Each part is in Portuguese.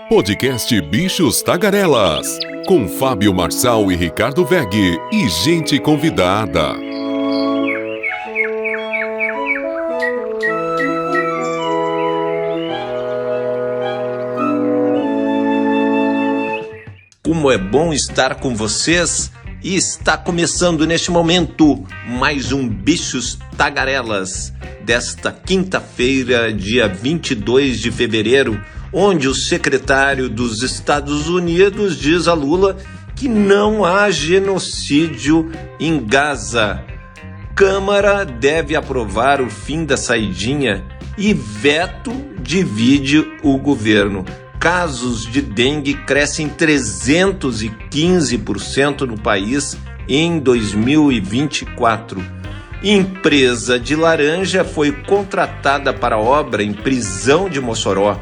Podcast Bichos Tagarelas, com Fábio Marçal e Ricardo Weg e gente convidada. Como é bom estar com vocês, e está começando neste momento mais um Bichos Tagarelas desta quinta-feira, dia 22 de fevereiro, onde o secretário dos Estados Unidos diz a Lula que não há genocídio em Gaza. Câmara deve aprovar o fim da saidinha e veto divide o governo. Casos de dengue crescem 315% no país em 2024. Empresa de laranja foi contratada para obra em prisão de Mossoró.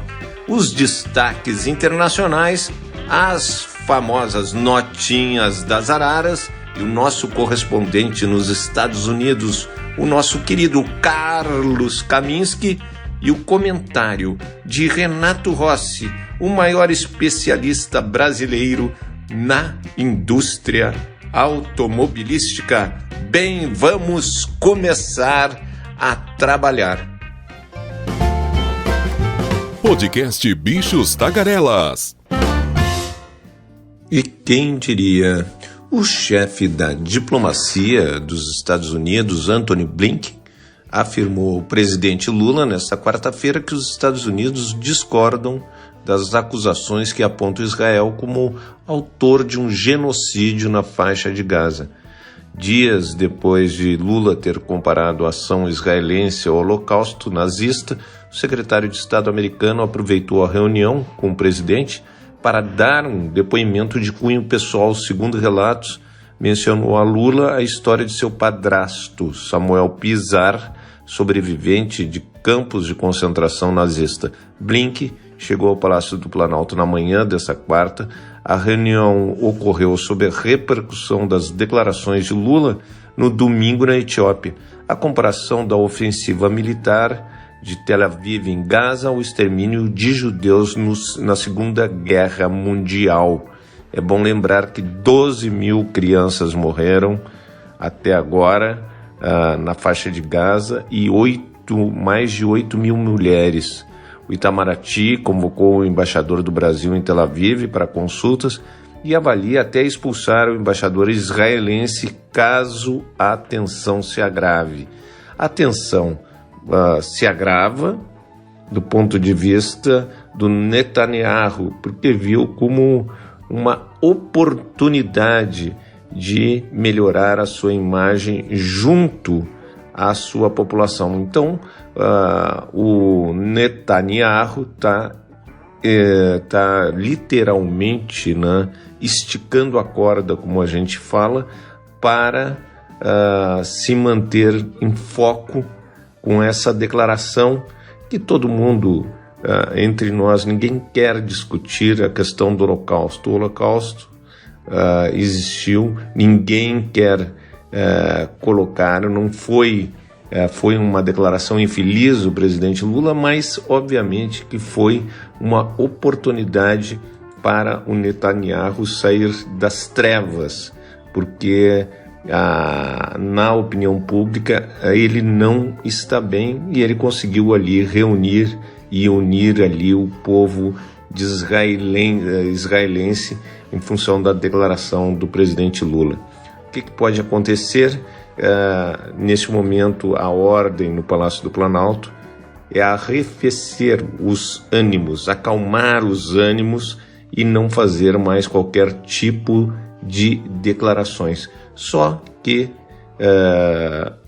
Os destaques internacionais, as famosas notinhas das araras e o nosso correspondente nos Estados Unidos, o nosso querido Carlos Kaminski, e o comentário de Renato Rossi, o maior especialista brasileiro na indústria automobilística. Bem, vamos começar a trabalhar. Podcast Bichos Tagarelas. E quem diria? O chefe da diplomacia dos Estados Unidos, Antony Blinken, afirmou ao presidente Lula nesta quarta-feira que os Estados Unidos discordam das acusações que apontam Israel como autor de um genocídio na faixa de Gaza. Dias depois de Lula ter comparado a ação israelense ao holocausto nazista, o secretário de Estado americano aproveitou a reunião com o presidente para dar um depoimento de cunho pessoal. Segundo relatos, mencionou a Lula a história de seu padrasto, Samuel Pizar, sobrevivente de campos de concentração nazista. Blinken chegou ao Palácio do Planalto na manhã dessa quarta. A reunião ocorreu sob a repercussão das declarações de Lula no domingo na Etiópia. A comparação da ofensiva militar de Tel Aviv em Gaza ao extermínio de judeus na Segunda Guerra Mundial. É bom lembrar que 12 mil crianças morreram até agora na faixa de Gaza e mais de 8 mil mulheres. O Itamaraty convocou o embaixador do Brasil em Tel Aviv para consultas e avalia até expulsar o embaixador israelense caso a tensão se agrave. A tensão se agrava do ponto de vista do Netanyahu, porque viu como uma oportunidade de melhorar a sua imagem junto à sua população. Então, o Netanyahu está literalmente esticando a corda, como a gente fala, para se manter em foco com essa declaração que todo mundo, entre nós, ninguém quer discutir a questão do Holocausto. O Holocausto existiu, ninguém quer colocar, não foi uma declaração infeliz do presidente Lula, mas obviamente que foi uma oportunidade para o Netanyahu sair das trevas, porque na opinião pública ele não está bem e ele conseguiu ali reunir e unir ali o povo de israelense em função da declaração do presidente Lula. O que pode acontecer? Neste momento, a ordem no Palácio do Planalto é arrefecer os ânimos, acalmar os ânimos e não fazer mais qualquer tipo de declarações. Só que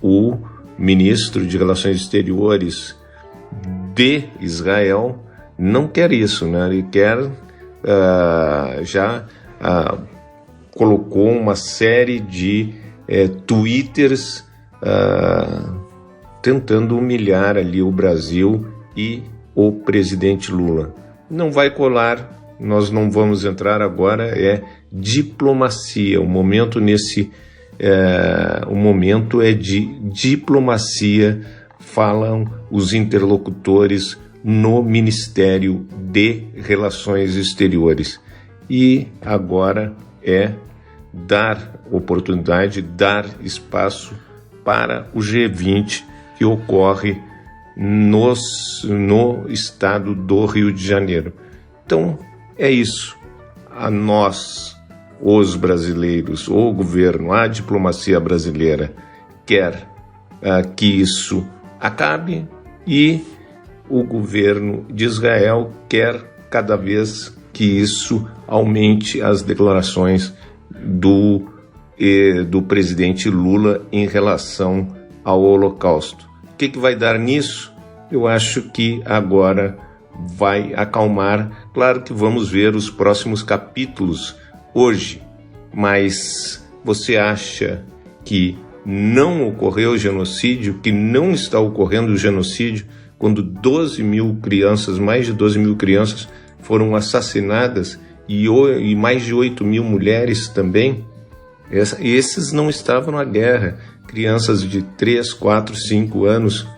o ministro de Relações Exteriores de Israel não quer isso, né? Ele quer, colocou uma série de twitters tentando humilhar ali o Brasil e o presidente Lula. Não vai colar, nós não vamos entrar agora, é diplomacia. O momento é de diplomacia, falam os interlocutores no Ministério de Relações Exteriores. E agora é dar oportunidade, dar espaço para o G20 que ocorre no estado do Rio de Janeiro. Então, é isso. A nós, os brasileiros, o governo, a diplomacia brasileira quer que isso acabe e o governo de Israel quer cada vez que isso aumente as declarações do presidente Lula em relação ao Holocausto. O que vai dar nisso? Eu acho que agora vai acalmar. Claro que vamos ver os próximos capítulos hoje, mas você acha que não ocorreu genocídio, que não está ocorrendo o genocídio, quando 12 mil crianças, mais de 12 mil crianças foram assassinadas e mais de 8 mil mulheres também? Esses não estavam na guerra. Crianças de 3, 4, 5 anos,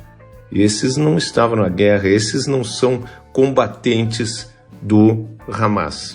esses não estavam na guerra, esses não são combatentes do Hamas.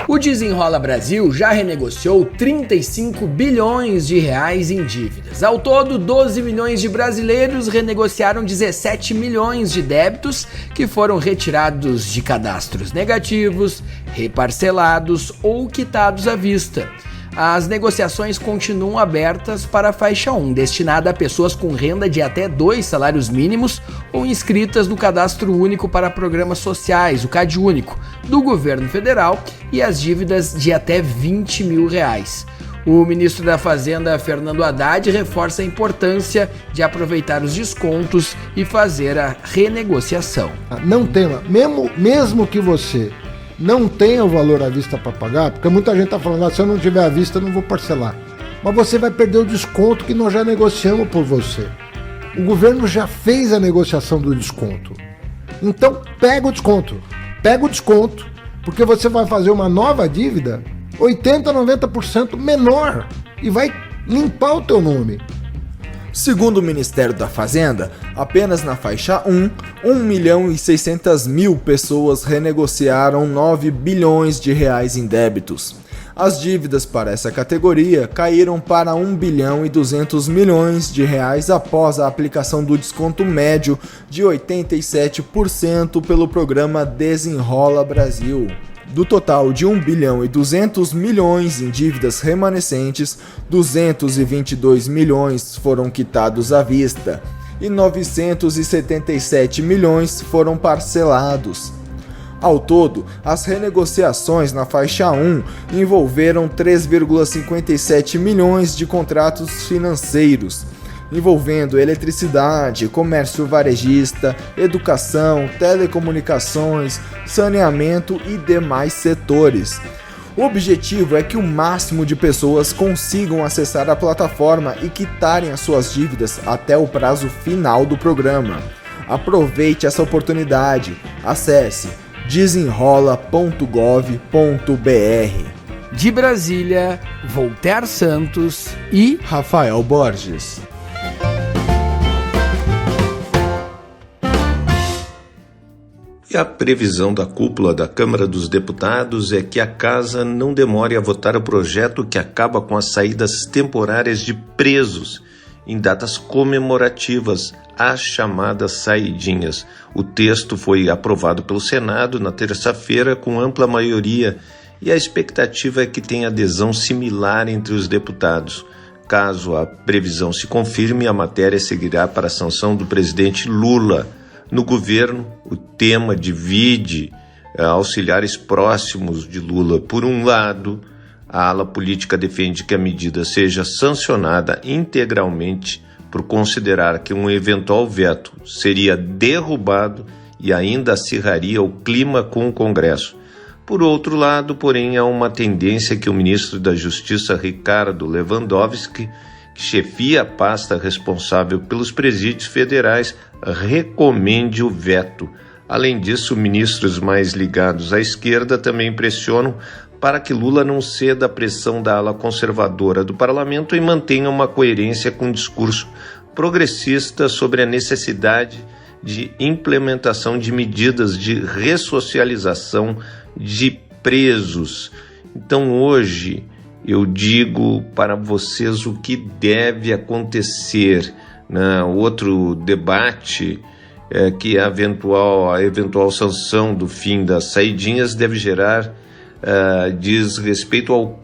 O Desenrola Brasil já renegociou 35 bilhões de reais em dívidas. Ao todo, 12 milhões de brasileiros renegociaram 17 milhões de débitos que foram retirados de cadastros negativos, reparcelados ou quitados à vista. As negociações continuam abertas para a faixa 1, destinada a pessoas com renda de até 2 salários mínimos ou inscritas no Cadastro Único para Programas Sociais, o CadÚnico, do governo federal, e as dívidas de até 20 mil reais. O ministro da Fazenda, Fernando Haddad, reforça a importância de aproveitar os descontos e fazer a renegociação. Não tem, mesmo que você não tenha o valor à vista para pagar, porque muita gente está falando, se eu não tiver à vista eu não vou parcelar. Mas você vai perder o desconto que nós já negociamos por você. O governo já fez a negociação do desconto. Então pega o desconto, porque você vai fazer uma nova dívida 80%, 90% menor e vai limpar o teu nome. Segundo o Ministério da Fazenda, apenas na faixa 1, 1.600.000 pessoas renegociaram 9 bilhões de reais em débitos. As dívidas para essa categoria caíram para 1 bilhão e 200 milhões de reais após a aplicação do desconto médio de 87% pelo programa Desenrola Brasil. Do total de 1 bilhão e 200 milhões em dívidas remanescentes, 222 milhões foram quitados à vista e 977 milhões foram parcelados. Ao todo, as renegociações na faixa 1 envolveram 3,57 milhões de contratos financeiros, envolvendo eletricidade, comércio varejista, educação, telecomunicações, saneamento e demais setores. O objetivo é que o máximo de pessoas consigam acessar a plataforma e quitarem as suas dívidas até o prazo final do programa. Aproveite essa oportunidade. Acesse desenrola.gov.br. De Brasília, Voltaire Santos e Rafael Borges. E a previsão da cúpula da Câmara dos Deputados é que a Casa não demore a votar o projeto que acaba com as saídas temporárias de presos em datas comemorativas, as chamadas saidinhas. O texto foi aprovado pelo Senado na terça-feira com ampla maioria e a expectativa é que tenha adesão similar entre os deputados. Caso a previsão se confirme, a matéria seguirá para a sanção do presidente Lula. No governo, o tema divide auxiliares próximos de Lula. Por um lado, a ala política defende que a medida seja sancionada integralmente por considerar que um eventual veto seria derrubado e ainda acirraria o clima com o Congresso. Por outro lado, porém, há uma tendência que o ministro da Justiça, Ricardo Lewandowski, que chefia a pasta responsável pelos presídios federais, recomende o veto. Além disso, ministros mais ligados à esquerda também pressionam para que Lula não ceda à pressão da ala conservadora do parlamento e mantenha uma coerência com o discurso progressista sobre a necessidade de implementação de medidas de ressocialização de presos. Então hoje eu digo para vocês o que deve acontecer. Outro debate é que a eventual sanção do fim das saidinhas deve gerar diz respeito ao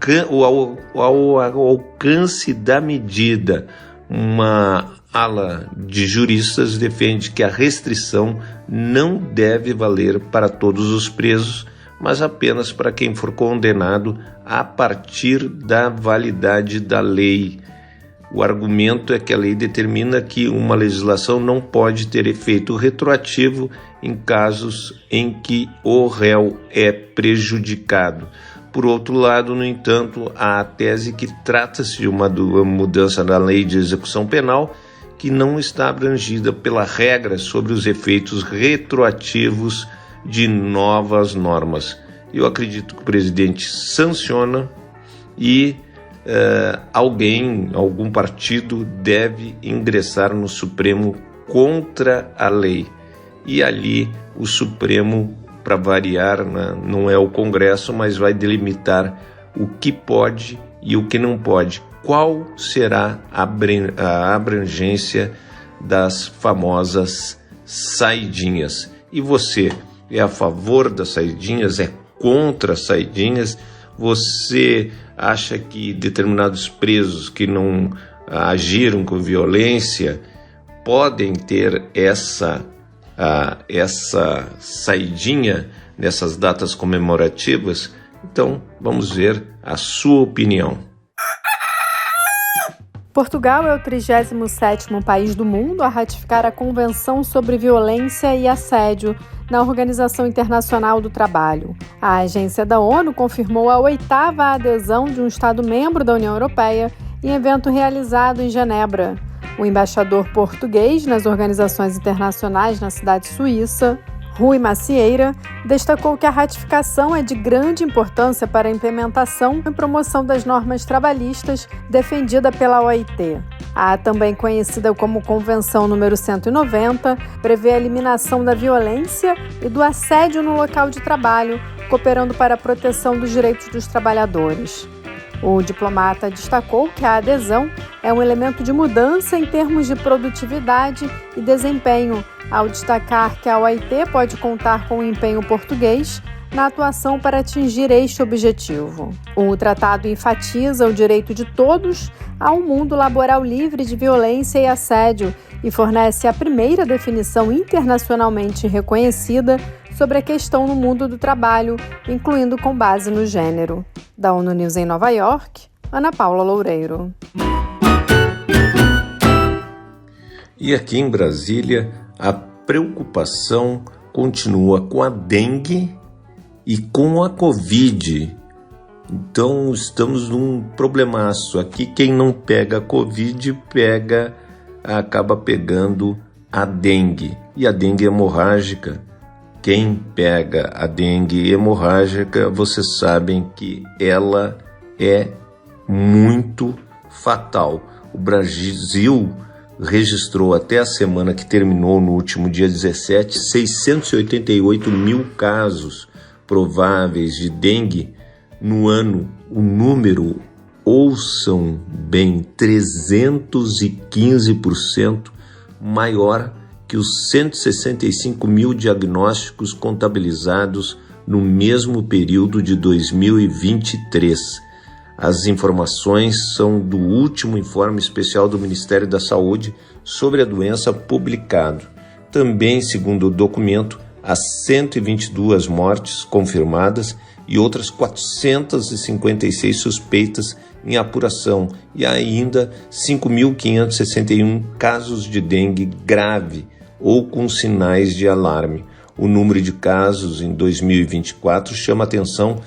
alcance da medida. Uma ala de juristas defende que a restrição não deve valer para todos os presos, mas apenas para quem for condenado a partir da validade da lei. O argumento é que a lei determina que uma legislação não pode ter efeito retroativo em casos em que o réu é prejudicado. Por outro lado, no entanto, há a tese que trata-se de uma mudança da lei de execução penal que não está abrangida pela regra sobre os efeitos retroativos de novas normas. Eu acredito que o presidente sanciona e algum partido deve ingressar no Supremo contra a lei. E ali o Supremo, para variar, não é o Congresso, mas vai delimitar o que pode e o que não pode. Qual será a abrangência das famosas saidinhas? E você é a favor das saidinhas? É contra as saidinhas? Você acha que determinados presos que não agiram com violência podem ter essa saidinha nessas datas comemorativas? Então, vamos ver a sua opinião. Portugal é o 37º país do mundo a ratificar a Convenção sobre Violência e Assédio na Organização Internacional do Trabalho. A agência da ONU confirmou a 8ª adesão de um Estado-membro da União Europeia em evento realizado em Genebra. O embaixador português nas organizações internacionais na cidade suíça, Rui Macieira, destacou que a ratificação é de grande importância para a implementação e promoção das normas trabalhistas defendida pela OIT. A também conhecida como Convenção número 190 prevê a eliminação da violência e do assédio no local de trabalho, cooperando para a proteção dos direitos dos trabalhadores. O diplomata destacou que a adesão é um elemento de mudança em termos de produtividade e desempenho, ao destacar que a OIT pode contar com o empenho português na atuação para atingir este objetivo. O tratado enfatiza o direito de todos a um mundo laboral livre de violência e assédio e fornece a primeira definição internacionalmente reconhecida sobre a questão no mundo do trabalho, incluindo com base no gênero. Da ONU News em Nova York, Ana Paula Loureiro. E aqui em Brasília, a preocupação continua com a dengue e com a Covid. Então estamos num problemaço. Aqui quem não pega a Covid acaba pegando a dengue. E a dengue hemorrágica, quem pega a dengue hemorrágica, vocês sabem que ela é muito fatal. O Brasil registrou até a semana que terminou no último dia 17, 688 mil casos prováveis de dengue no ano. O número, ouçam bem, 315% maior que os 165 mil diagnósticos contabilizados no mesmo período de 2023. As informações são do último informe especial do Ministério da Saúde sobre a doença publicado. Também, segundo o documento, há 122 mortes confirmadas e outras 456 suspeitas em apuração e ainda 5.561 casos de dengue grave ou com sinais de alarme. O número de casos em 2024 chama atenção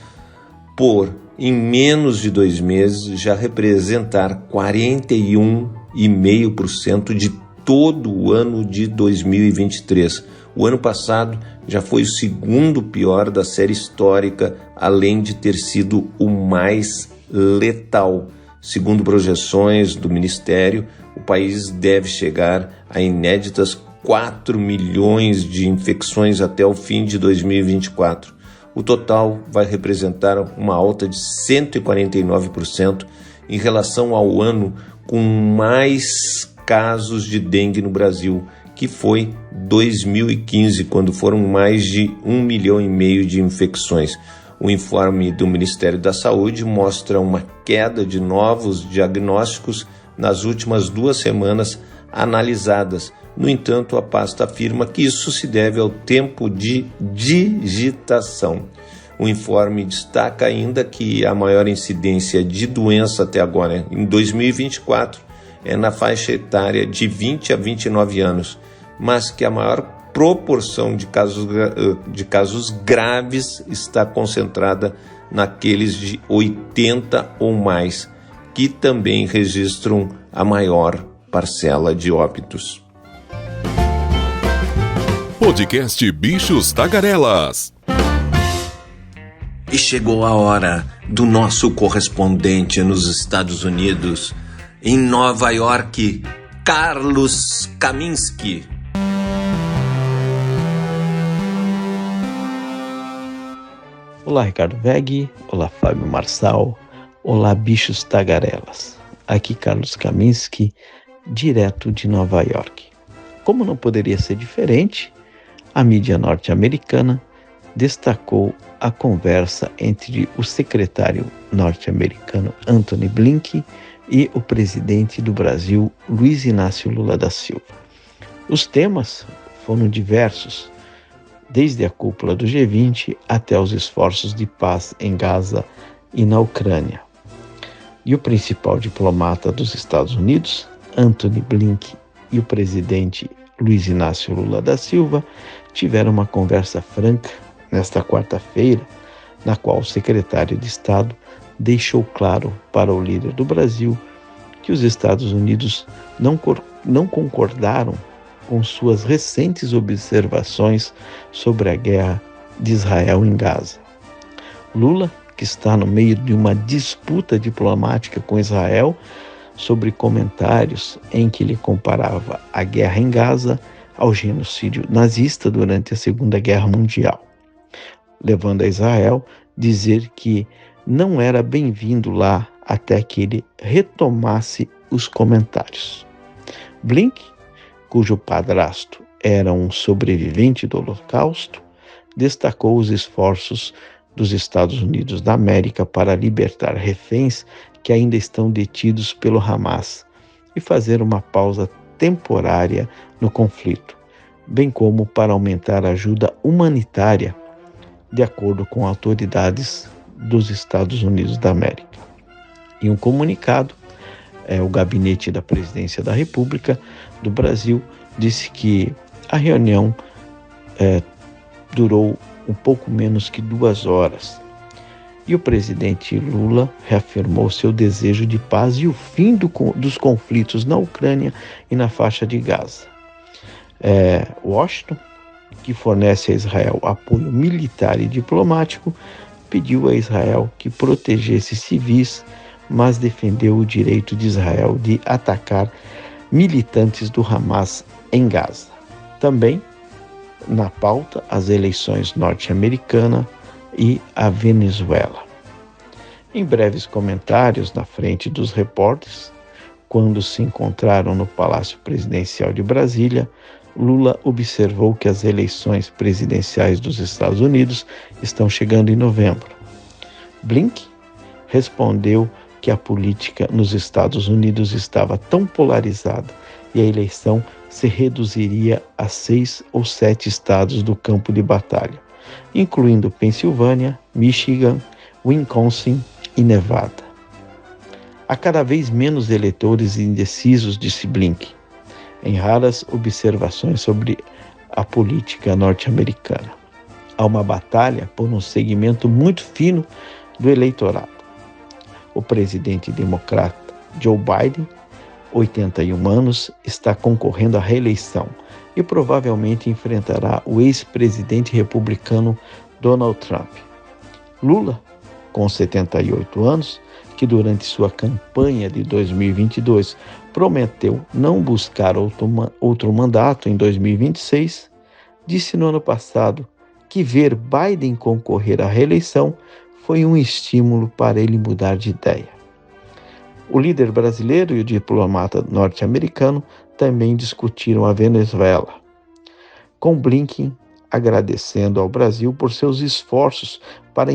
por, em menos de 2 meses, já representar 41,5% de todo o ano de 2023. O ano passado já foi o segundo pior da série histórica, além de ter sido o mais letal. Segundo projeções do Ministério, o país deve chegar a inéditas 4 milhões de infecções até o fim de 2024. O total vai representar uma alta de 149% em relação ao ano com mais casos de dengue no Brasil, que foi 2015, quando foram mais de 1,5 milhão de infecções. O informe do Ministério da Saúde mostra uma queda de novos diagnósticos nas últimas 2 semanas analisadas. No entanto, a pasta afirma que isso se deve ao tempo de digitação. O informe destaca ainda que a maior incidência de doença até agora, em 2024, é na faixa etária de 20 a 29 anos, mas que a maior proporção de casos graves está concentrada naqueles de 80 ou mais, que também registram a maior parcela de óbitos. Podcast Bichos Tagarelas. E chegou a hora do nosso correspondente nos Estados Unidos, em Nova York, Carlos Kaminski. Olá, Ricardo Veg. Olá, Fábio Marçal. Olá, bichos tagarelas. Aqui Carlos Kaminski, direto de Nova York. Como não poderia ser diferente, a mídia norte-americana destacou a conversa entre o secretário norte-americano Antony Blinken e o presidente do Brasil, Luiz Inácio Lula da Silva. Os temas foram diversos, desde a cúpula do G20 até os esforços de paz em Gaza e na Ucrânia. E o principal diplomata dos Estados Unidos, Antony Blinken, e o presidente Luiz Inácio Lula da Silva tiveram uma conversa franca nesta quarta-feira, na qual o secretário de Estado deixou claro para o líder do Brasil que os Estados Unidos não concordaram com suas recentes observações sobre a guerra de Israel em Gaza. Lula, que está no meio de uma disputa diplomática com Israel sobre comentários em que ele comparava a guerra em Gaza ao genocídio nazista durante a Segunda Guerra Mundial, levando a Israel dizer que não era bem-vindo lá até que ele retomasse os comentários. Blinken, cujo padrasto era um sobrevivente do Holocausto, destacou os esforços dos Estados Unidos da América para libertar reféns que ainda estão detidos pelo Hamas e fazer uma pausa temporária no conflito, bem como para aumentar a ajuda humanitária, de acordo com autoridades dos Estados Unidos da América. Em um comunicado, o Gabinete da Presidência da República do Brasil disse que a reunião durou um pouco menos que 2 horas. E o presidente Lula reafirmou seu desejo de paz e o fim dos conflitos na Ucrânia e na faixa de Gaza. Washington, que fornece a Israel apoio militar e diplomático, pediu a Israel que protegesse civis, mas defendeu o direito de Israel de atacar militantes do Hamas em Gaza. Também na pauta, as eleições norte-americana e a Venezuela. Em breves comentários na frente dos repórteres, quando se encontraram no Palácio Presidencial de Brasília, Lula observou que as eleições presidenciais dos Estados Unidos estão chegando em novembro. Blinken respondeu que a política nos Estados Unidos estava tão polarizada e a eleição se reduziria a 6 ou 7 estados do campo de batalha, incluindo Pensilvânia, Michigan, Wisconsin e Nevada. Há cada vez menos eleitores indecisos, disse Blinken, em raras observações sobre a política norte-americana. Há uma batalha por um segmento muito fino do eleitorado. O presidente democrata Joe Biden 81 anos, está concorrendo à reeleição e provavelmente enfrentará o ex-presidente republicano Donald Trump. Lula, com 78 anos, que durante sua campanha de 2022 prometeu não buscar outro mandato em 2026, disse no ano passado que ver Biden concorrer à reeleição foi um estímulo para ele mudar de ideia. O líder brasileiro e o diplomata norte-americano também discutiram a Venezuela, com Blinken agradecendo ao Brasil por seus esforços para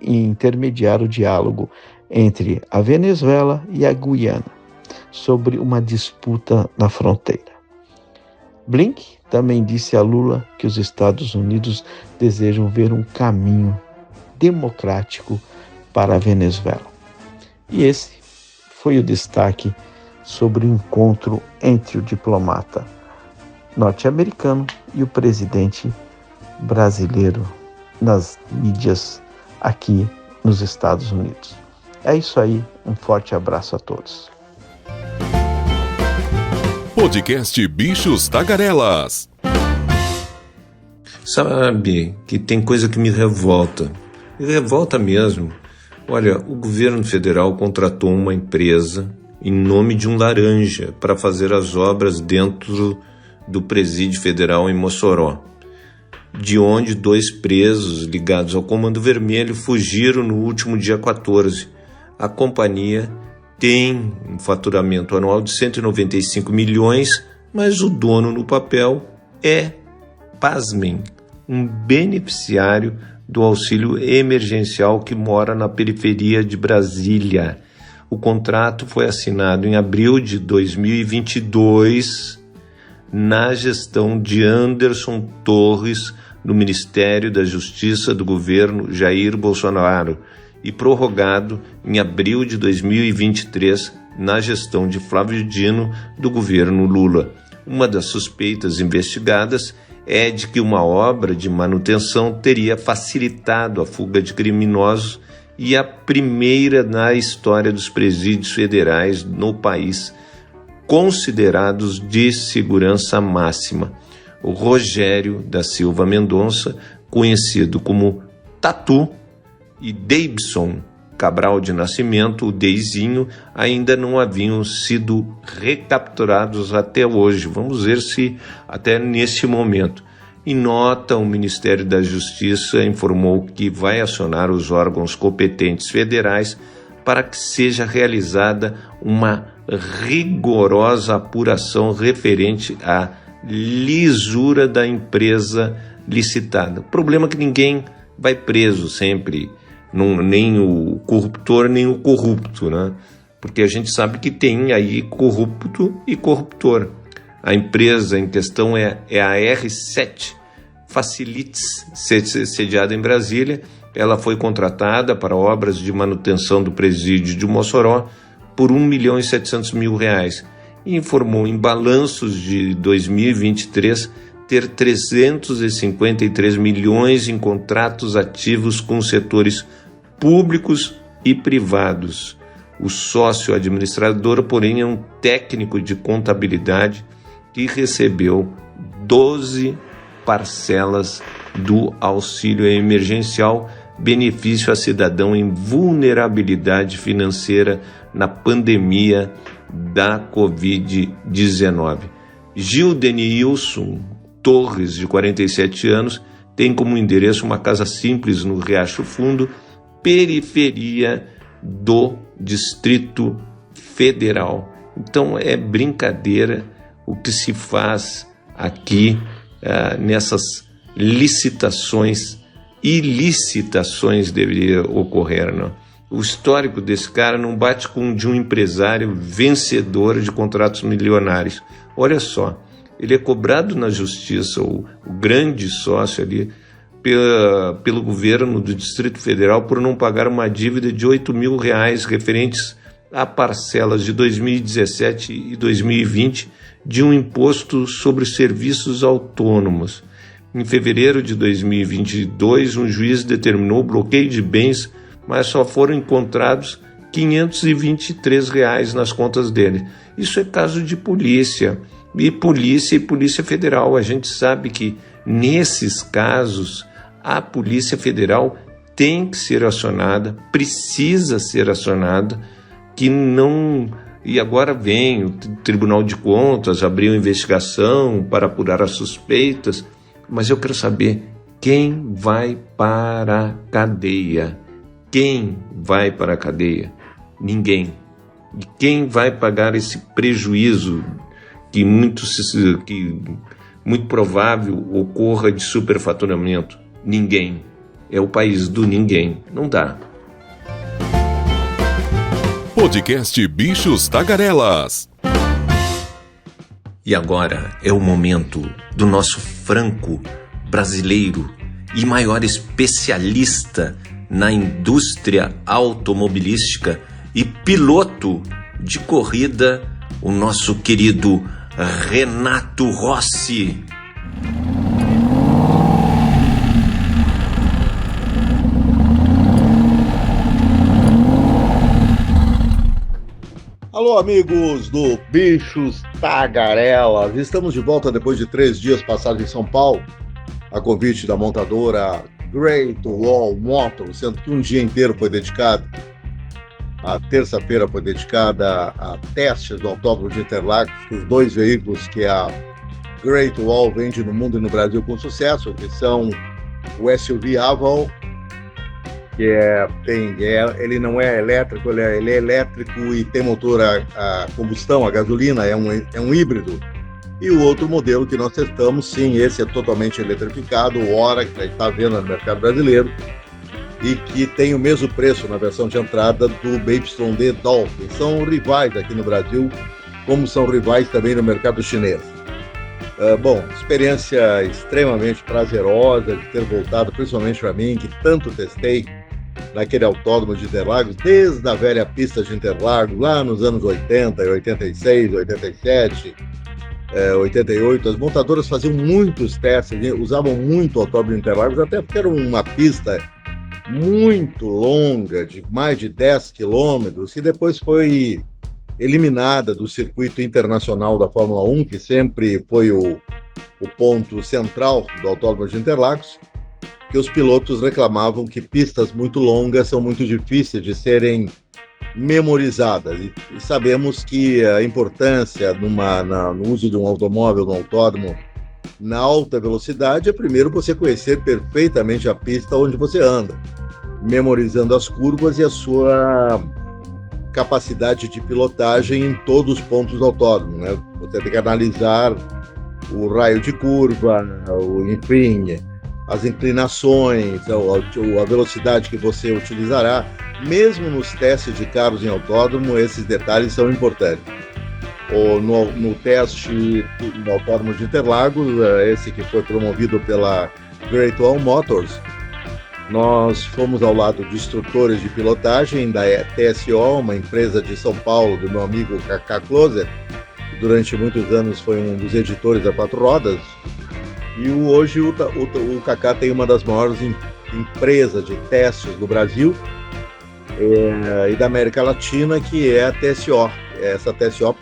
intermediar o diálogo entre a Venezuela e a Guiana sobre uma disputa na fronteira. Blinken também disse a Lula que os Estados Unidos desejam ver um caminho democrático para a Venezuela. E esse foi o destaque sobre o encontro entre o diplomata norte-americano e o presidente brasileiro nas mídias aqui nos Estados Unidos. É isso aí, um forte abraço a todos. Podcast Bichos Tagarelas. Sabe que tem coisa que me revolta. Me revolta mesmo. Olha, o governo federal contratou uma empresa em nome de um laranja para fazer as obras dentro do presídio federal em Mossoró, de onde 2 presos ligados ao Comando Vermelho fugiram no último dia 14. A companhia tem um faturamento anual de 195 milhões, mas o dono no papel é, pasmem, um beneficiário do auxílio emergencial que mora na periferia de Brasília. O contrato foi assinado em abril de 2022 na gestão de Anderson Torres no Ministério da Justiça do governo Jair Bolsonaro e prorrogado em abril de 2023 na gestão de Flávio Dino do governo Lula. Uma das suspeitas investigadas é de que uma obra de manutenção teria facilitado a fuga de criminosos e a primeira na história dos presídios federais no país, considerados de segurança máxima. O Rogério da Silva Mendonça, conhecido como Tatu, e Deibson Cabral de Nascimento, o Deizinho, ainda não haviam sido recapturados até hoje. Vamos ver se até nesse momento. Em nota, o Ministério da Justiça informou que vai acionar os órgãos competentes federais para que seja realizada uma rigorosa apuração referente à lisura da empresa licitada. O problema é que ninguém vai preso sempre, nem o corruptor, nem o corrupto, né? Porque a gente sabe que tem aí corrupto e corruptor. A empresa em questão é a R7 Facilities, sediada em Brasília. Ela foi contratada para obras de manutenção do presídio de Mossoró por R$1.700.000 e informou em balanços de 2023 ter 353 milhões em contratos ativos com setores públicos e privados. O sócio administrador, porém, é um técnico de contabilidade que recebeu 12 parcelas do auxílio emergencial, benefício a cidadão em vulnerabilidade financeira na pandemia da Covid-19. Gildenilson Torres, de 47 anos, tem como endereço uma casa simples no Riacho Fundo, periferia do Distrito Federal. Então é brincadeira o que se faz aqui nessas licitações e licitações deveria ocorrer, não? O histórico desse cara não bate com o de um empresário vencedor de contratos milionários. Olha só, ele é cobrado na justiça, o grande sócio ali, pelo governo do Distrito Federal por não pagar uma dívida de R$8.000 referentes a parcelas de 2017 e 2020 de um imposto sobre serviços autônomos. Em fevereiro de 2022, um juiz determinou o bloqueio de bens, mas só foram encontrados R$523 nas contas dele. Isso é caso de polícia. E Polícia Federal. A gente sabe que nesses casos a Polícia Federal tem que ser acionada, precisa ser acionada, que não... E agora vem o Tribunal de Contas, abriu investigação para apurar as suspeitas, mas eu quero saber quem vai para a cadeia. Quem vai para a cadeia? Ninguém. E quem vai pagar esse prejuízo que muito provável ocorra de superfaturamento? Ninguém. É o país do ninguém. Não dá. Podcast Bichos Tagarelas. E agora é o momento do nosso franco brasileiro e maior especialista na indústria automobilística e piloto de corrida, o nosso querido Renato Rossi. Alô, amigos do Bichos Tagarelas. Estamos de volta depois de 3 dias passados em São Paulo, a convite da montadora Great Wall Motors, sendo que um dia inteiro foi dedicado, a terça-feira foi dedicada a testes do Autódromo de Interlagos, os 2 veículos que a Great Wall vende no mundo e no Brasil com sucesso, que são o SUV Aval, que ele não é elétrico, ele é elétrico e tem motor a combustão, a gasolina, é um híbrido. E o outro modelo que nós testamos, sim, esse é totalmente eletrificado, o Ora, que está à venda no mercado brasileiro, e que tem o mesmo preço na versão de entrada do BYD Dolphin. São rivais aqui no Brasil, como são rivais também no mercado chinês. Experiência extremamente prazerosa de ter voltado, principalmente para mim, que tanto testei naquele autódromo de Interlagos, desde a velha pista de Interlagos, lá nos anos 80, 86, 87, 88. As montadoras faziam muitos testes, usavam muito o autódromo de Interlagos, até porque era uma pista muito longa, de mais de 10 quilômetros, que depois foi eliminada do circuito internacional da Fórmula 1, que sempre foi o ponto central do Autódromo de Interlagos, que os pilotos reclamavam que pistas muito longas são muito difíceis de serem memorizadas. E sabemos que a importância no uso de um automóvel, no autódromo, na alta velocidade, é primeiro você conhecer perfeitamente a pista onde você anda, memorizando as curvas e a sua capacidade de pilotagem em todos os pontos do autódromo, né? Você tem que analisar o raio de curva, enfim, as inclinações, a velocidade que você utilizará. Mesmo nos testes de carros em autódromo, esses detalhes são importantes. No teste do Autódromo de Interlagos, esse que foi promovido pela Great Wall Motors, nós fomos ao lado de instrutores de pilotagem da TSO, uma empresa de São Paulo, do meu amigo Kaká Closer, que durante muitos anos foi um dos editores da Quatro Rodas, e hoje o Kaká tem uma das maiores empresas de testes do Brasil e da América Latina, que é a TSO. Essa TSO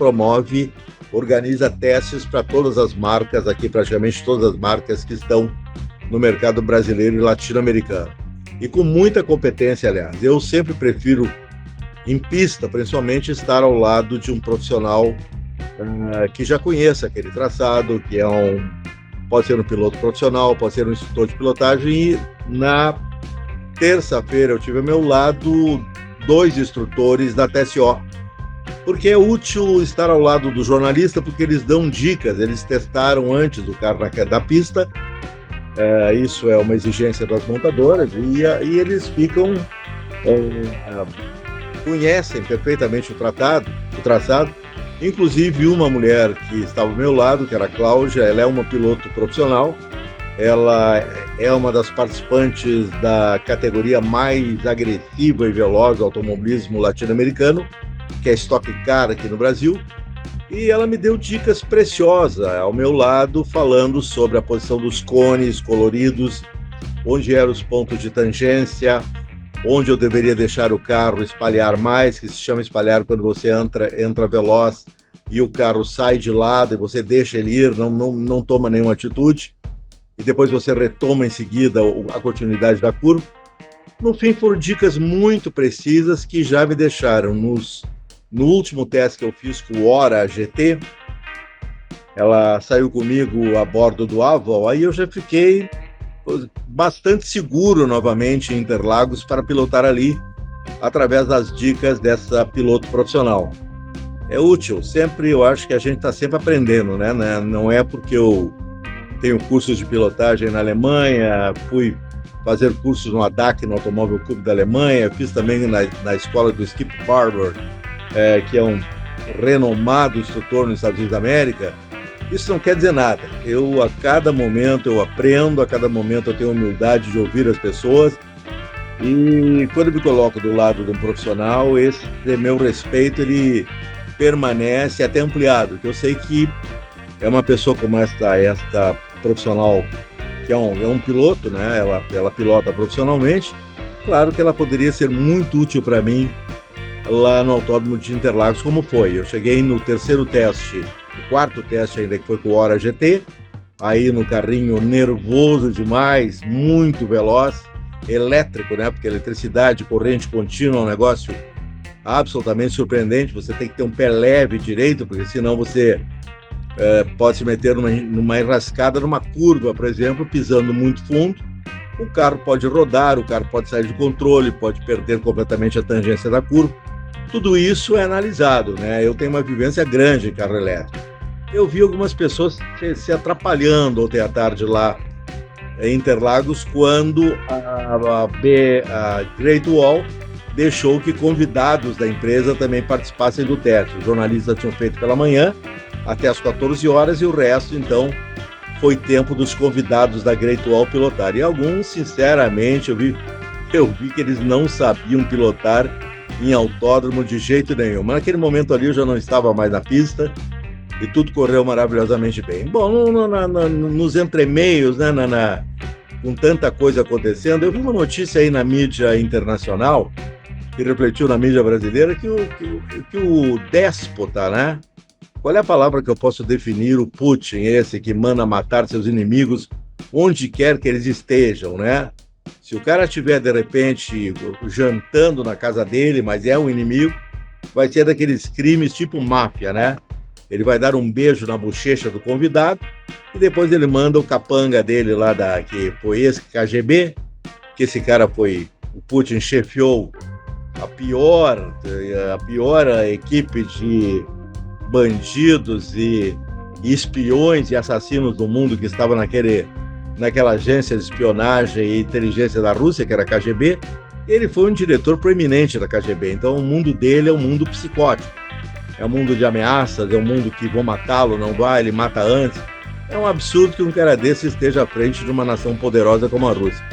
organiza testes para todas as marcas aqui, praticamente todas as marcas que estão no mercado brasileiro e latino-americano. E com muita competência, aliás. Eu sempre prefiro, em pista, principalmente, estar ao lado de um profissional que já conheça aquele traçado, que pode ser um piloto profissional, pode ser um instrutor de pilotagem. E na terça-feira eu tive ao meu lado 2 instrutores da TSO, porque é útil estar ao lado do jornalista, porque eles dão dicas, eles testaram antes o carro da pista. Isso é uma exigência das montadoras, e eles conhecem perfeitamente o traçado. Inclusive, uma mulher que estava ao meu lado, que era a Cláudia, ela é uma piloto profissional, ela é uma das participantes da categoria mais agressiva e veloz do automobilismo latino-americano, que é Stock Car aqui no Brasil, e ela me deu dicas preciosas ao meu lado, falando sobre a posição dos cones coloridos, onde eram os pontos de tangência, onde eu deveria deixar o carro espalhar mais, que se chama espalhar quando você entra veloz e o carro sai de lado e você deixa ele ir, não toma nenhuma atitude, e depois você retoma em seguida a continuidade da curva. No fim, foram dicas muito precisas que já me deixaram no último teste que eu fiz com o Hora GT, ela saiu comigo a bordo do Avon, aí eu já fiquei bastante seguro novamente em Interlagos para pilotar ali, através das dicas dessa piloto profissional. É útil, sempre, eu acho que a gente está sempre aprendendo, né? Não é porque eu tenho cursos de pilotagem na Alemanha, fui fazer cursos no ADAC, no Automóvel Clube da Alemanha, fiz também na escola do Skip Barber, que é um renomado instrutor nos Estados Unidos da América. Isso não quer dizer nada. A cada momento eu aprendo, a cada momento eu tenho humildade de ouvir as pessoas, e quando eu me coloco do lado de um profissional, esse meu respeito ele permanece até ampliado, que eu sei que é uma pessoa como esta profissional, que é um piloto, né? Ela pilota profissionalmente. Claro que ela poderia ser muito útil para mim lá no Autódromo de Interlagos, como foi. Eu cheguei no terceiro teste, o quarto teste ainda, que foi com o Hora GT, aí no carrinho nervoso demais, muito veloz, elétrico, né? Porque eletricidade, corrente contínua é um negócio absolutamente surpreendente. Você tem que ter um pé leve direito, porque senão você pode se meter numa enrascada, numa curva, por exemplo, pisando muito fundo. O carro pode rodar, o carro pode sair de controle, pode perder completamente a tangência da curva. Tudo isso é analisado, né? Eu tenho uma vivência grande em carro elétrico. Eu vi algumas pessoas se atrapalhando ontem à tarde lá em Interlagos, quando a Great Wall deixou que convidados da empresa também participassem do teste. Os jornalistas tinham feito pela manhã, até as 14 horas, e o resto, então, foi tempo dos convidados da Great Wall pilotar. E alguns, sinceramente, eu vi que eles não sabiam pilotar em autódromo de jeito nenhum. Mas naquele momento ali eu já não estava mais na pista e tudo correu maravilhosamente bem. Bom, nos entremeios, né, com tanta coisa acontecendo, eu vi uma notícia aí na mídia internacional, que refletiu na mídia brasileira, que o déspota, né? Qual é a palavra que eu posso definir o Putin, esse que manda matar seus inimigos onde quer que eles estejam, né? Se o cara estiver, de repente, jantando na casa dele, mas é um inimigo, vai ser daqueles crimes tipo máfia, né? Ele vai dar um beijo na bochecha do convidado e depois ele manda o capanga dele lá, que foi esse KGB, que esse cara foi, o Putin chefiou a pior equipe de bandidos e espiões e assassinos do mundo que estava naquela agência de espionagem e inteligência da Rússia, que era a KGB. Ele foi um diretor proeminente da KGB, então o mundo dele é um mundo psicótico, é um mundo de ameaças, é um mundo que vão matá-lo, não vai, ele mata antes. É um absurdo que um cara desse esteja à frente de uma nação poderosa como a Rússia.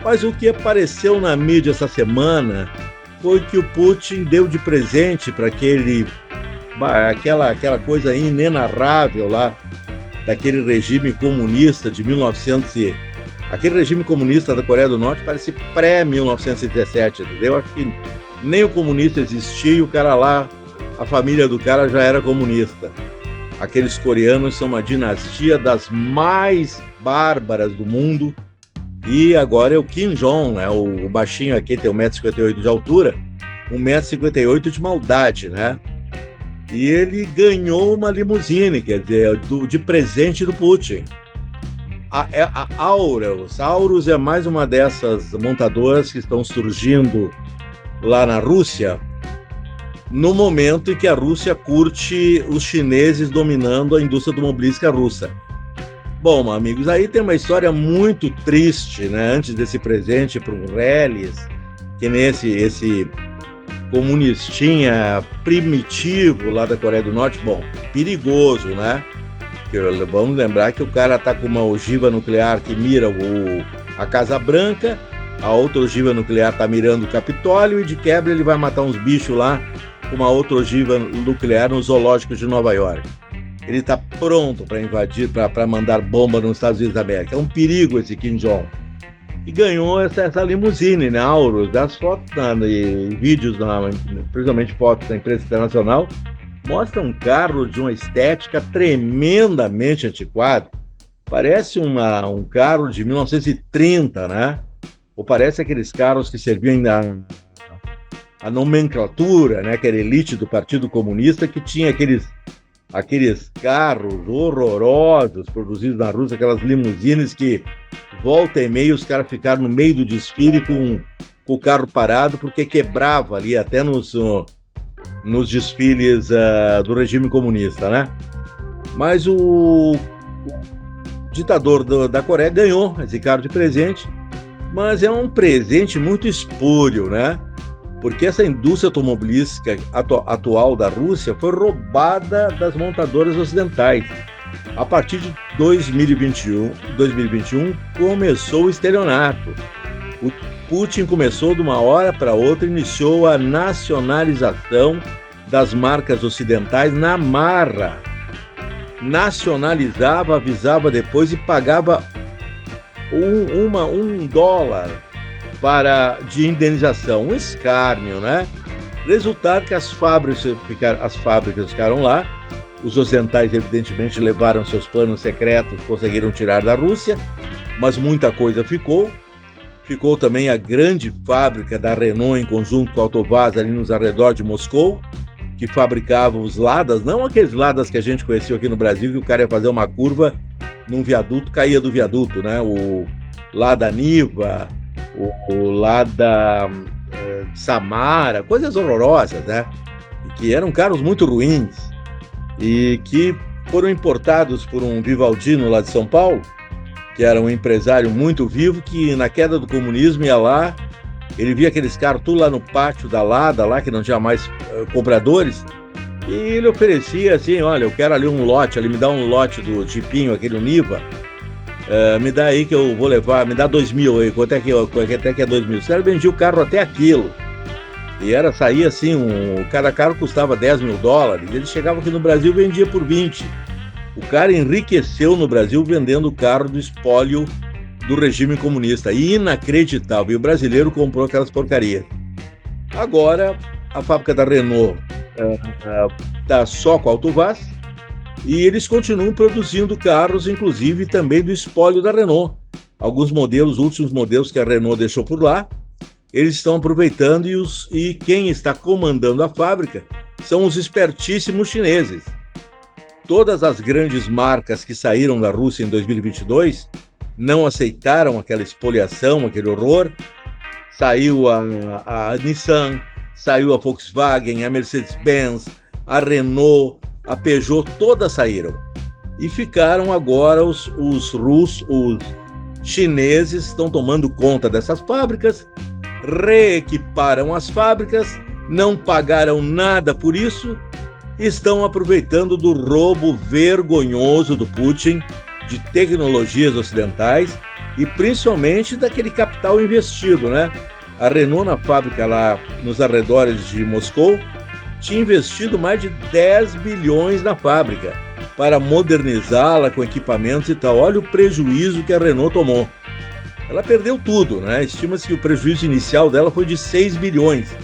Mas o que apareceu na mídia essa semana foi que o Putin deu de presente para aquela coisa inenarrável lá, daquele regime comunista de 1900. Aquele regime comunista da Coreia do Norte parece pré-1917, entendeu? Acho que nem o comunista existia e o cara lá, a família do cara já era comunista. Aqueles coreanos são uma dinastia das mais bárbaras do mundo. E agora é o Kim Jong, né? O baixinho aqui tem 1,58 m de altura, 1,58 m de maldade, né? E ele ganhou uma limusine, quer dizer, de presente do Putin. A Aurus é mais uma dessas montadoras que estão surgindo lá na Rússia, no momento em que a Rússia curte os chineses dominando a indústria automobilística russa. Bom, amigos, aí tem uma história muito triste, né? Antes desse presente para o Reles, que nem esse comunistinha primitivo lá da Coreia do Norte, bom, perigoso, né? Vamos lembrar que o cara tá com uma ogiva nuclear que mira a Casa Branca, a outra ogiva nuclear tá mirando o Capitólio e de quebra ele vai matar uns bichos lá com uma outra ogiva nuclear no zoológico de Nova York. Ele tá pronto para invadir, para mandar bomba nos Estados Unidos da América. É um perigo esse Kim Jong. e ganhou essa limusine, né, Aurus. Das fotos e vídeos, principalmente fotos da imprensa internacional, mostra um carro de uma estética tremendamente antiquada. Parece um carro de 1930, né? Ou parece aqueles carros que serviam a nomenclatura, né? Que era elite do Partido Comunista, que tinha aqueles carros horrorosos produzidos na Rússia, aquelas limusines que volta e meia os caras ficaram no meio do desfile com o carro parado, porque quebrava ali até nos desfiles do regime comunista, né? Mas o ditador da Coreia ganhou esse carro de presente, mas é um presente muito espúrio, né? Porque essa indústria automobilística atual da Rússia foi roubada das montadoras ocidentais. A partir de 2021 começou o estelionato. O Putin começou de uma hora para outra, iniciou a nacionalização das marcas ocidentais na marra. Nacionalizava, avisava depois e pagava $1 de indenização, um escárnio, né? Resultado que as fábricas ficaram lá, os ocidentais evidentemente levaram seus planos secretos, conseguiram tirar da Rússia, mas muita coisa ficou. Ficou também a grande fábrica da Renault em conjunto com a Autovaz ali nos arredores de Moscou, que fabricava os Ladas, não aqueles Ladas que a gente conheceu aqui no Brasil, que o cara ia fazer uma curva num viaduto, caía do viaduto, né? O Lada Niva, o Lada Samara, coisas horrorosas, né? Que eram carros muito ruins e que foram importados por um Vivaldino lá de São Paulo, que era um empresário muito vivo, que na queda do comunismo ia lá, ele via aqueles carros tudo lá no pátio da Lada, lá que não tinha mais compradores, e ele oferecia assim, olha, eu quero ali um lote, ali me dá um lote do Jeepinho, aquele Niva, me dá aí que eu vou levar, me dá 2.000 aí, quanto é que é 2.000? Os caras vendiam o carro até aquilo, e saía assim, cada carro custava $10.000, ele chegava aqui no Brasil e vendia por 20. O cara enriqueceu no Brasil vendendo o carro do espólio do regime comunista. Inacreditável. E o brasileiro comprou aquelas porcarias. Agora, a fábrica da Renault está só com a Autovaz e eles continuam produzindo carros, inclusive também do espólio da Renault. Alguns modelos, últimos modelos que a Renault deixou por lá, eles estão aproveitando e quem está comandando a fábrica são os espertíssimos chineses. Todas as grandes marcas que saíram da Rússia em 2022 não aceitaram aquela expoliação, aquele horror. Saiu a Nissan, saiu a Volkswagen, a Mercedes-Benz, a Renault, a Peugeot, todas saíram. E ficaram agora os chineses estão tomando conta dessas fábricas, reequiparam as fábricas, não pagaram nada por isso, estão aproveitando do roubo vergonhoso do Putin de tecnologias ocidentais e principalmente daquele capital investido, né? A Renault na fábrica lá nos arredores de Moscou tinha investido mais de 10 bilhões na fábrica para modernizá-la com equipamentos e tal. Olha o prejuízo que a Renault tomou. Ela perdeu tudo, né? Estima-se que o prejuízo inicial dela foi de 6 bilhões.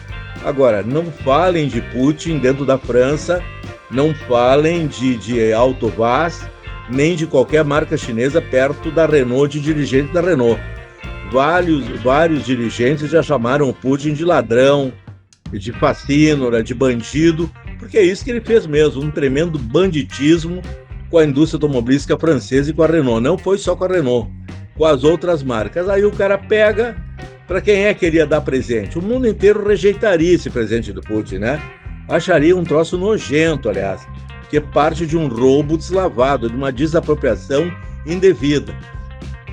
Agora, não falem de Putin dentro da França, não falem de Autovaz, nem de qualquer marca chinesa perto da Renault, de dirigentes da Renault. Vários dirigentes já chamaram o Putin de ladrão, de facínora, de bandido, porque é isso que ele fez mesmo, um tremendo banditismo com a indústria automobilística francesa e com a Renault. Não foi só com a Renault, com as outras marcas. Aí o cara pega, para quem é que ele ia dar presente? O mundo inteiro rejeitaria esse presente do Putin, né? Acharia um troço nojento, aliás, que é parte de um roubo deslavado, de uma desapropriação indevida.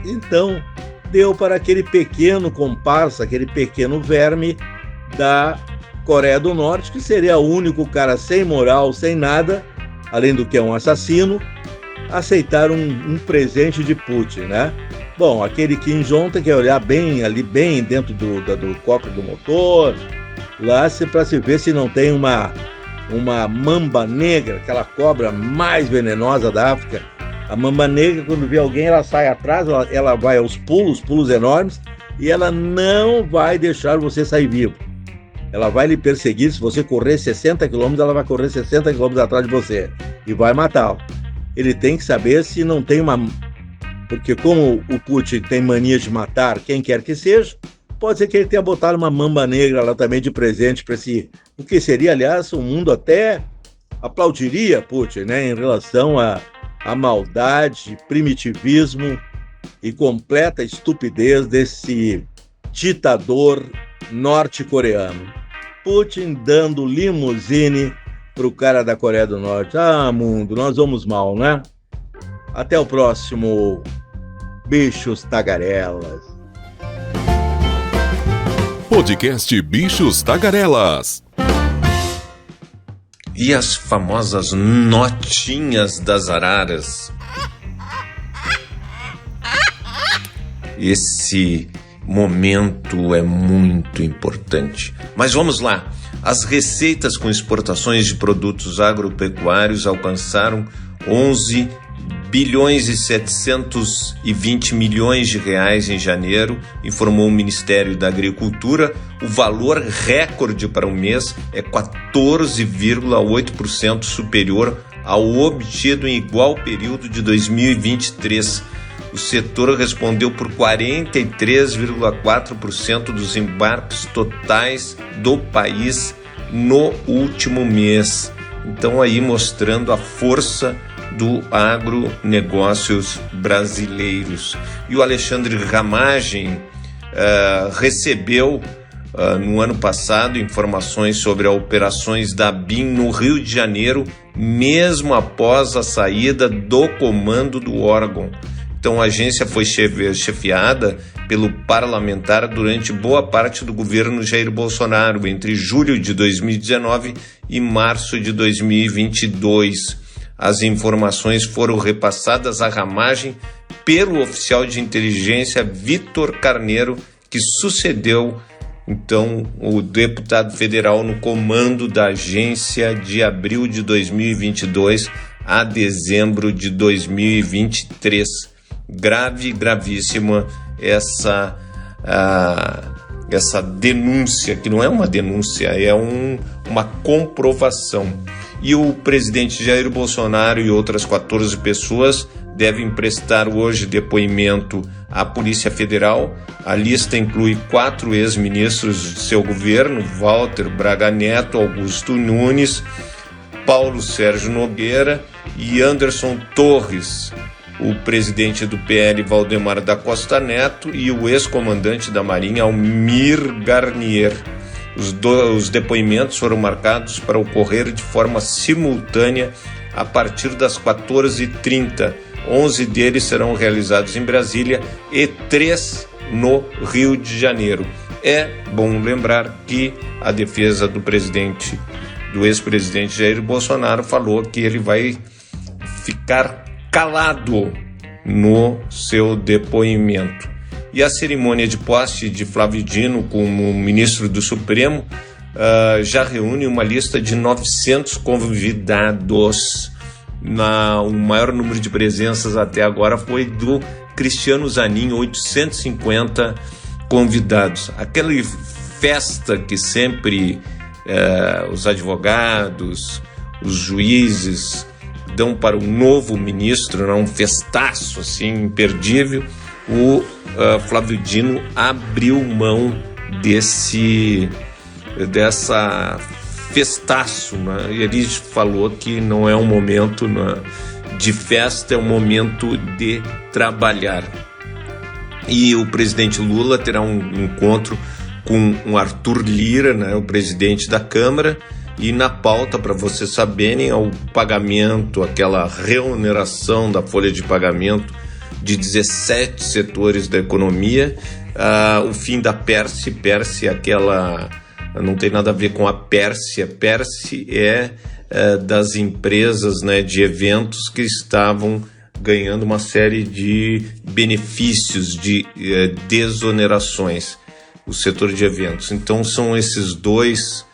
Então, deu para aquele pequeno comparsa, aquele pequeno verme da Coreia do Norte, que seria o único cara sem moral, sem nada, além do que é um assassino, aceitar um presente de Putin, né? Bom, aquele Kim Jong tem que olhar bem ali, bem dentro do cofre do motor, lá para se ver se não tem uma mamba negra, aquela cobra mais venenosa da África. A mamba negra, quando vê alguém, ela sai atrás, ela vai aos pulos enormes, e ela não vai deixar você sair vivo. Ela vai lhe perseguir. Se você correr 60 km, ela vai correr 60 km atrás de você e vai matá-lo. Ele tem que saber se não tem uma... Porque como o Putin tem mania de matar quem quer que seja, pode ser que ele tenha botado uma mamba negra lá também de presente para si. O que seria, aliás, o mundo até aplaudiria Putin, né, em relação à maldade, primitivismo e completa estupidez desse ditador norte-coreano. Putin dando limusine pro cara da Coreia do Norte. Ah, mundo, nós vamos mal, né? Até o próximo Bichos Tagarelas. Podcast Bichos Tagarelas. E as famosas notinhas das araras? Esse momento é muito importante. Mas vamos lá. As receitas com exportações de produtos agropecuários alcançaram 11 bilhões e 720 milhões de reais em janeiro, informou o Ministério da Agricultura. O valor recorde para o mês é 14,8% superior ao obtido em igual período de 2023. O setor respondeu por 43,4% dos embarques totais do país no último mês. Então aí mostrando a força do agronegócios brasileiros. E o Alexandre Ramagem recebeu no ano passado informações sobre as operações da BIM no Rio de Janeiro, mesmo após a saída do comando do órgão. Então a agência foi chefiada pelo parlamentar durante boa parte do governo Jair Bolsonaro, entre julho de 2019 e março de 2022. As informações foram repassadas à Ramagem pelo oficial de inteligência Vitor Carneiro, que sucedeu então o deputado federal no comando da agência de abril de 2022 a dezembro de 2023. Gravíssima essa denúncia, que não é uma denúncia, é uma comprovação. E o presidente Jair Bolsonaro e outras 14 pessoas devem prestar hoje depoimento à Polícia Federal. A lista inclui 4 ex-ministros de seu governo: Walter Braga Neto, Augusto Nunes, Paulo Sérgio Nogueira e Anderson Torres, o presidente do PL, Valdemar da Costa Neto, e o ex-comandante da Marinha, Almir Garnier. Os depoimentos foram marcados para ocorrer de forma simultânea a partir das 14h30. 11 deles serão realizados em Brasília e 3 no Rio de Janeiro. É bom lembrar que a defesa do ex-presidente Jair Bolsonaro falou que ele vai ficar calado no seu depoimento. E a cerimônia de posse de Flávio Dino como ministro do Supremo já reúne uma lista de 900 convidados. O maior número de presenças até agora foi do Cristiano Zanin, 850 convidados. Aquela festa que sempre os advogados, os juízes dão para o novo ministro, um festaço assim, imperdível. O Flávio Dino abriu mão dessa festaço, né? E ele falou que não é um momento de festa, é um momento de trabalhar. E o presidente Lula terá um encontro com o Arthur Lira, né, o presidente da Câmara, e na pauta, para vocês saberem, o pagamento, aquela reoneração da folha de pagamento de 17 setores da economia, o fim da PERSE, aquela... não tem nada a ver com a Pérsia. PERSE é das empresas, né, de eventos que estavam ganhando uma série de benefícios, de desonerações, o setor de eventos. Então são esses dois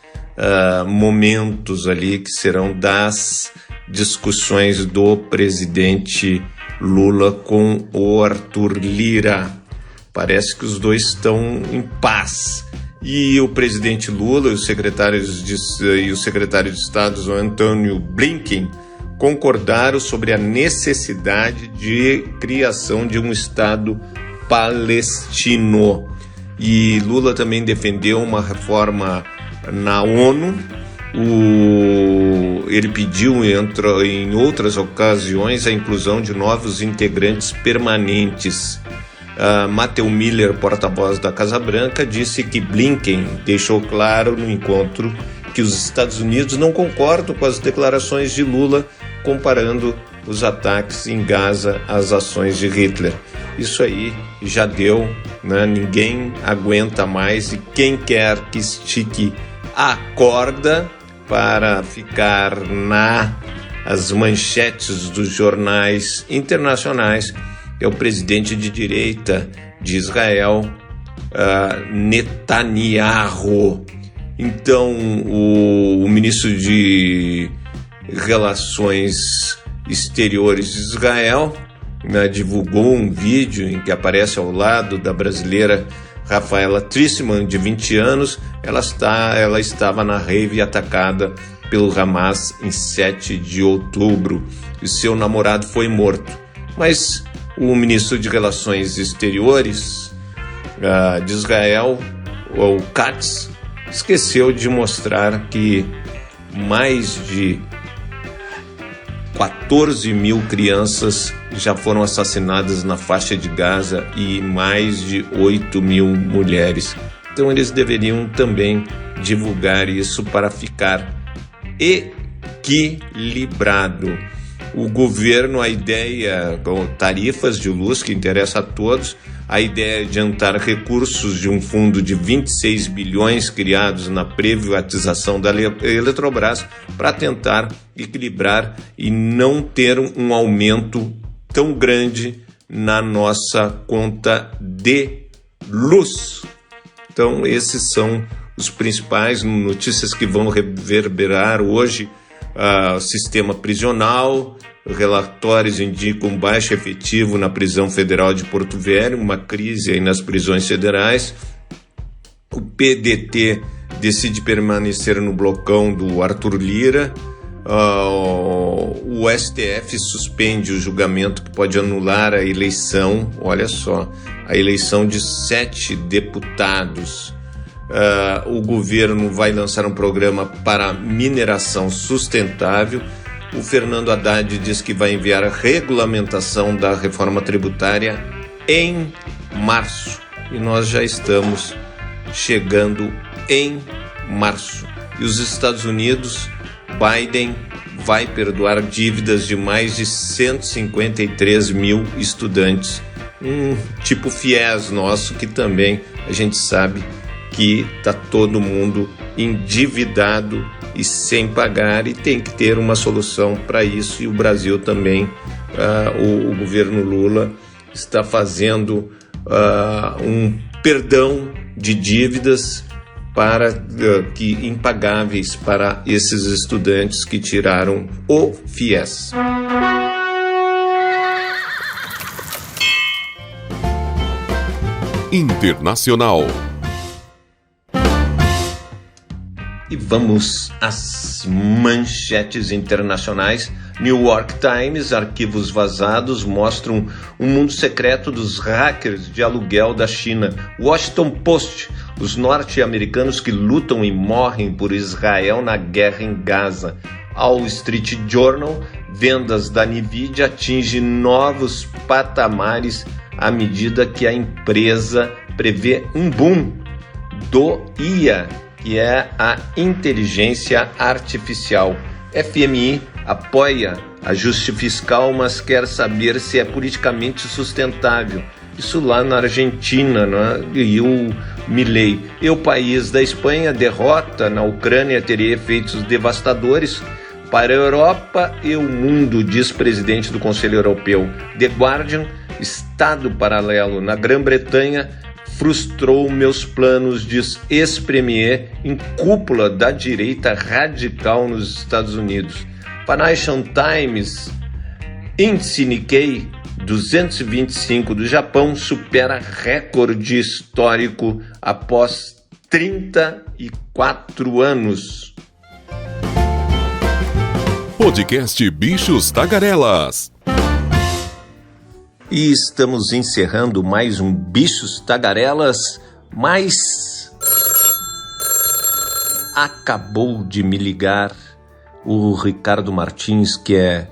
momentos ali que serão das discussões do presidente Lula com o Arthur Lira. Parece que os dois estão em paz. E o presidente Lula e o secretário de Estado, Antônio Blinken, concordaram sobre a necessidade de criação de um Estado palestino. E Lula também defendeu uma reforma na ONU. Ele pediu em outras ocasiões a inclusão de novos integrantes permanentes. Matthew Miller, porta-voz da Casa Branca, disse que Blinken deixou claro no encontro que os Estados Unidos não concordam com as declarações de Lula, comparando os ataques em Gaza às ações de Hitler. Isso aí já deu, né? Ninguém aguenta mais, e quem quer que estique a corda para ficar nas manchetes dos jornais internacionais é o presidente de direita de Israel, Netanyahu. Então, o ministro de Relações Exteriores de Israel divulgou um vídeo em que aparece ao lado da brasileira Rafaela Trissman, de 20 anos. Ela estava na rave atacada pelo Hamas em 7 de outubro e seu namorado foi morto. Mas o ministro de Relações Exteriores de Israel, o Katz, esqueceu de mostrar que mais de 14 mil crianças já foram assassinadas na faixa de Gaza e mais de 8 mil mulheres. Então eles deveriam também divulgar isso para ficar equilibrado. O governo, a ideia com tarifas de luz que interessa a todos, a ideia é adiantar recursos de um fundo de 26 bilhões criados na privatização da Eletrobras para tentar equilibrar e não ter um aumento tão grande na nossa conta de luz. Então, esses são os principais notícias que vão reverberar hoje. Sistema prisional, relatórios indicam baixo efetivo na prisão federal de Porto Velho, uma crise aí nas prisões federais. O PDT decide permanecer no blocão do Arthur Lira. O STF suspende o julgamento que pode anular a eleição, olha só, a eleição de 7 deputados. O governo vai lançar um programa para mineração sustentável. O Fernando Haddad diz que vai enviar a regulamentação da reforma tributária em março. E nós já estamos chegando em março. E os Estados Unidos, Biden vai perdoar dívidas de mais de 153 mil estudantes. Tipo FIES nosso, que também a gente sabe que está todo mundo endividado e sem pagar, e tem que ter uma solução para isso. E o Brasil também, o governo Lula está fazendo um perdão de dívidas impagáveis para esses estudantes que tiraram o FIES. Internacional. E vamos às manchetes internacionais. New York Times, arquivos vazados mostram um mundo secreto dos hackers de aluguel da China. Washington Post, os norte-americanos que lutam e morrem por Israel na guerra em Gaza. Wall Street Journal, vendas da Nvidia atingem novos patamares à medida que a empresa prevê um boom do IA, que é a inteligência artificial. FMI apoia ajuste fiscal, mas quer saber se é politicamente sustentável. Isso lá na Argentina, né? E o Milei. E o país da Espanha, derrota na Ucrânia teria efeitos devastadores para a Europa e o mundo, diz presidente do Conselho Europeu. The Guardian, Estado paralelo na Grã-Bretanha, frustrou meus planos, diz ex-premier em cúpula da direita radical nos Estados Unidos. Financial Times, índice Nikkei 225 do Japão supera recorde histórico após 34 anos. Podcast Bichos Tagarelas. E estamos encerrando mais um Bichos Tagarelas, mas acabou de me ligar o Ricardo Martins, que é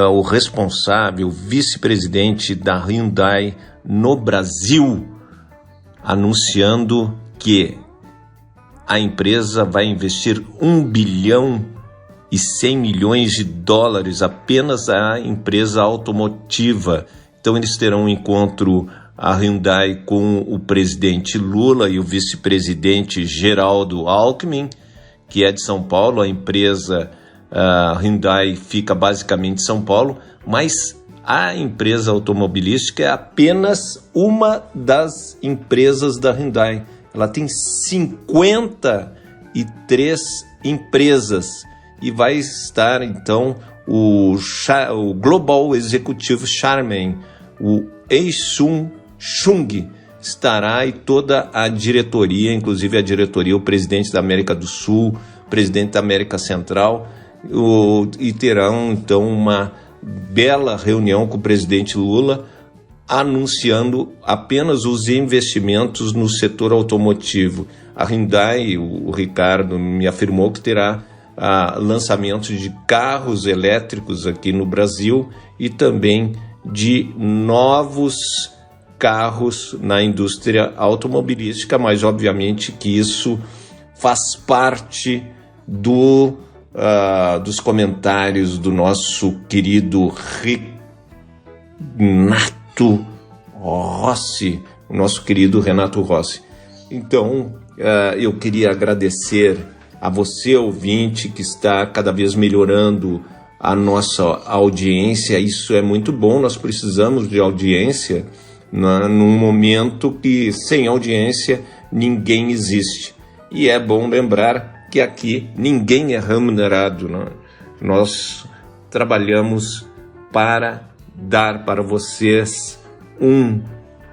o responsável, vice-presidente da Hyundai no Brasil, anunciando que a empresa vai investir 1 bilhão e 100 milhões de dólares apenas a empresa automotiva. Então eles terão um encontro, a Hyundai, com o presidente Lula e o vice-presidente Geraldo Alckmin, que é de São Paulo. A empresa Hyundai fica basicamente em São Paulo, mas a empresa automobilística é apenas uma das empresas da Hyundai. Ela tem 53 empresas e vai estar então o Global Executive Chairman, o Ei-Sun Chung, estará, e toda a diretoria, inclusive a diretoria, o presidente da América do Sul, o presidente da América Central, e terão então uma bela reunião com o presidente Lula, anunciando apenas os investimentos no setor automotivo. A Hyundai, o Ricardo me afirmou que terá lançamento de carros elétricos aqui no Brasil e também de novos carros na indústria automobilística, mas obviamente que isso faz parte dos comentários do nosso querido Renato Rossi, o nosso querido Renato Rossi. Então, eu queria agradecer a você, ouvinte, que está cada vez melhorando a nossa audiência. Isso é muito bom, nós precisamos de audiência num momento que sem audiência ninguém existe. E é bom lembrar que aqui ninguém é remunerado, né? Nós trabalhamos para dar para vocês um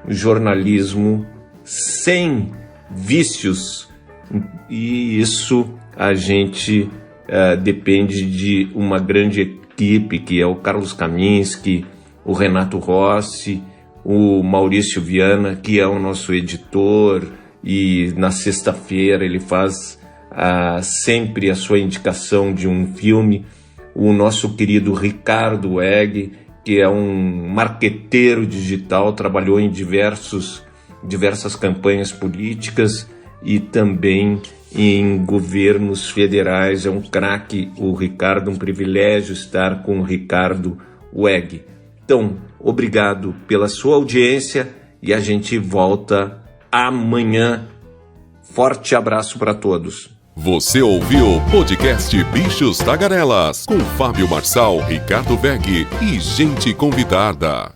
jornalismo sem vícios, e isso a gente depende de uma grande equipe, que é o Carlos Kaminski, o Renato Rossi, o Maurício Viana, que é o nosso editor, e na sexta-feira ele faz sempre a sua indicação de um filme, o nosso querido Ricardo Egg, que é um marqueteiro digital, trabalhou em diversas campanhas políticas e também em governos federais. É um craque o Ricardo, um privilégio estar com o Ricardo Egg. Então, obrigado pela sua audiência e a gente volta amanhã. Forte abraço para todos. Você ouviu o podcast Bichos Tagarelas, com Fábio Marçal, Ricardo Weg e gente convidada.